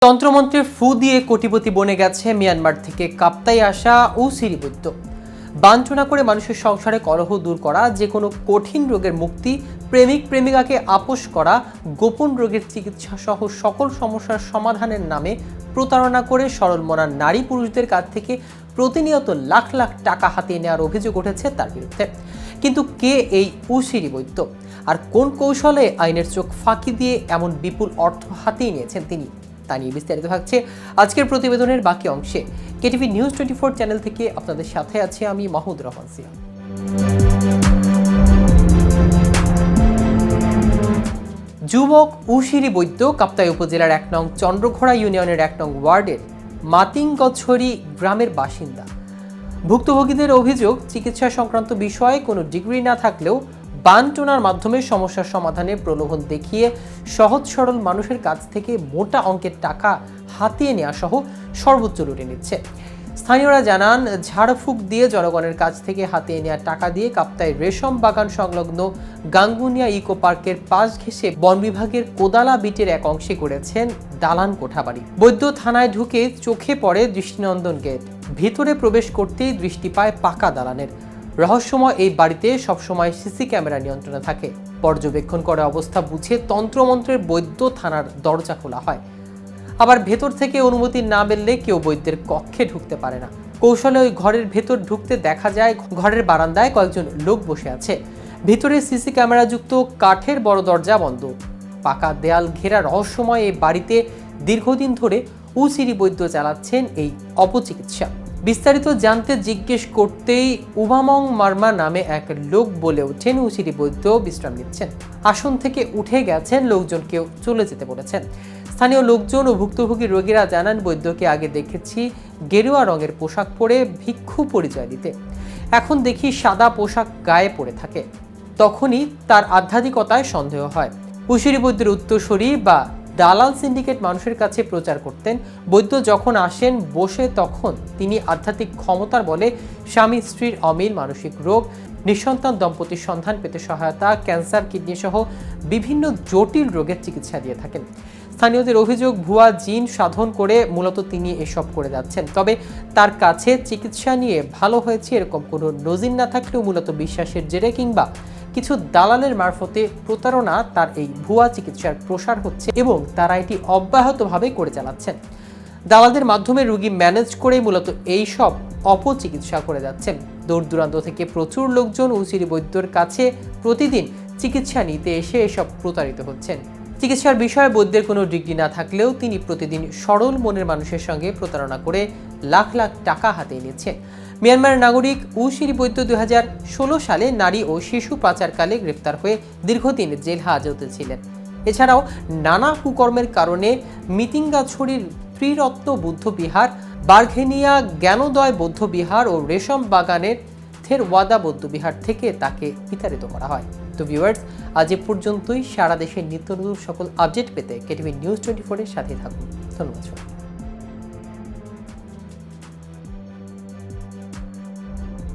তন্ত্রমন্ত্রের ফু দিয়ে কোটিপতি বনে গেছে মিয়ানমার থেকে কাপ্তাই আসা উসিরি বৈদ্য। বাঞ্ছনা করে মানুষের সংসারে কলহ দূর করা, যে কোনো কঠিন রোগের মুক্তি, প্রেমিক প্রেমিকাকে আপোষ করা, গোপন রোগের চিকিৎসা সহ সকল সমস্যার সমাধানের নামে প্রতারণা করে সরল মনা নারী পুরুষদের কাছ থেকে প্রতিনিয়ত লাখ লাখ টাকা হাতিয়ে নেওয়ার অভিযোগ উঠেছে তার বিরুদ্ধে। কিন্তু কে এই উসিরি বৈদ্য, আর কোন কৌশলে আইনের চোখ ফাঁকি দিয়ে এমন বিপুল অর্থ হাতিয়ে নিয়েছেন তিনি, তা নিয়ে বিস্তারিত থাকছে আজকের প্রতিবেদনের বাকি অংশে। কেটিভি নিউজ 24 চ্যানেল থেকে আপনাদের সাথে আছি আমি মাহমুদ রহমান সিয়া। যুবক উসিরি বৈদ্য কাপ্তাই উপজেলার 1 নং চন্দ্রঘোড়া ইউনিয়নের 1 নং ওয়ার্ডের মাতিংগছড়ি গ্রামের বাসিন্দা। ভুক্তভোগীদের অভিযোগ, চিকিৎসা সংক্রান্ত বিষয়ে কোনো ডিগ্রি না থাকলেও বানটোনার মাধ্যমে সমস্যার সমাধানে প্রলোভন দেখিয়ে সহজ সরল মানুষের কাছ থেকে মোটা অঙ্কের টাকা হাতিয়ে নেওয়া সহ সর্বোচ্চ লুটে নিচ্ছে। স্থানীয়রা জানান, ঝাড়ফুঁক দিয়ে জনগণের কাছ থেকে হাতিয়ে নেওয়া টাকা দিয়ে কাপ্তাই রেশম বাগান সংলগ্ন গাঙ্গুনিয়া ইকো পার্কের পাশ ঘেঁষে বন বিভাগের কোদালা বিটের এক অংশে করেছেন দালান কোঠাবাড়ি। বৈদ্য থানায় ঢুকে চোখে পড়ে দৃষ্টিনন্দন গেট। ভিতরে প্রবেশ করতেই দৃষ্টি পায় পাকা দালানের। রহস্যময় এই বাড়িতে সবসময় সিসি ক্যামেরা নিয়ন্ত্রণে থাকে। পর্যবেক্ষণ করে অবস্থা বুঝে তন্ত্রমন্ত্রের বৈদ্য থানার দরজা খোলা হয়। আবার ভেতর থেকে অনুমতি না মিললে কেউ বৈদ্যের কক্ষে ঢুকতে পারে না। কৌশলে ওই ঘরের ভেতর ঢুকতে দেখা যায় ঘরের বারান্দায় কয়েকজন লোক বসে আছে। ভিতরে সিসি ক্যামেরা যুক্ত কাঠের বড় দরজা বন্ধ। পাকা দেয়াল ঘেরা রহস্যময় এই বাড়িতে দীর্ঘদিন ধরে উসিরি বৈদ্য চালাচ্ছেন এই অপচিকিৎসা। বিস্তারিত জানতে জিজ্ঞেস করতেই উবামং মার্মা নামে এক লোক বলে ওঠেন উসিরি বৈদ্য বিশ্রাম নিচ্ছেন। আসন থেকে উঠে গেছেন, লোকজনকেও চলে যেতে বলেছেন। স্থানীয় লোকজন ও ভুক্তভোগী রোগীরা জানান, বৈদ্যকে আগে দেখেছি গেরুয়া রঙের পোশাক পরে ভিক্ষু পরিচয় দিতে, এখন দেখি সাদা পোশাক গায়ে পরে থাকে। তখনই তার আধ্যাত্মিকতায় সন্দেহ হয়। উসিরি বৈদ্যের উত্তরসূরি বা দালাল সিন্ডিকেট মানুষের কাছে প্রচার করতেন, বৈদ্য যখন আসেন বসে তখন তিনি আধ্যাত্মিক ক্ষমতার বলে স্বামী স্ত্রীর অমিল, মানসিক রোগ, নিঃসন্তান দম্পতির সন্ধান পেতে সহায়তা, ক্যান্সার, কিডনি সহ বিভিন্ন জটিল রোগের চিকিৎসা দিয়ে থাকেন। স্থানীয়দের অভিযোগ, ভুয়া জিন সাধন করে মূলত তিনি এসব করে যাচ্ছেন। তবে তার কাছে চিকিৎসা নিয়ে ভালো হয়েছে এরকম কোনো নজির না থাকলেও মূলত বিশ্বাসের জেরে কিংবা কিছু দালালের মারফতে প্রতারণা তার এই ভুয়া চিকিৎসার প্রসার হচ্ছে এবং তারা এটি অব্যাহতভাবে করে চালাচ্ছেন। দালালদের মাধ্যমে রোগী ম্যানেজ করে মূলত এই সব অপচিকিৎসা করে যাচ্ছেন। দূর দূরান্ত থেকে প্রচুর লোকজন উসিরি বৈদ্যর কাছে প্রতিদিন চিকিৎসা নিতে এসে এসব প্রতারিত হচ্ছেন। চিকিৎসার বিষয়ে বৈদ্যের কোনো ডিগ্রি না থাকলেও তিনি প্রতিদিন সরল মনের মানুষের সঙ্গে প্রতারণা করে লাখ লাখ টাকা হাতিয়ে নিচ্ছেন। মিয়ানমারের নাগরিক উসিরি বৈদ্য 2016 সালে নারী ও শিশু পাচারকালে গ্রেফতার হয়ে দীর্ঘদিন জেল হাজতে ছিলেন। এছাড়াও নানা কুকর্মের কারণে মিতিঙ্গাছড়ির ত্রিরত্ন বৌদ্ধ বিহার, বার্ঘেনিয়া জ্ঞানোদয় বৌদ্ধ বিহার ও রেশম বাগানের থেরওয়াদা বৌদ্ধ বিহার থেকে তাকে বিতাড়িত করা হয়। তো ভিউয়ার্স, আজ এ পর্যন্তই। সারা দেশের নিত্য নতুন সকল আপডেট পেতে কেটিভি নিউজ 24 এর সাথে থাকুন। ধন্যবাদ।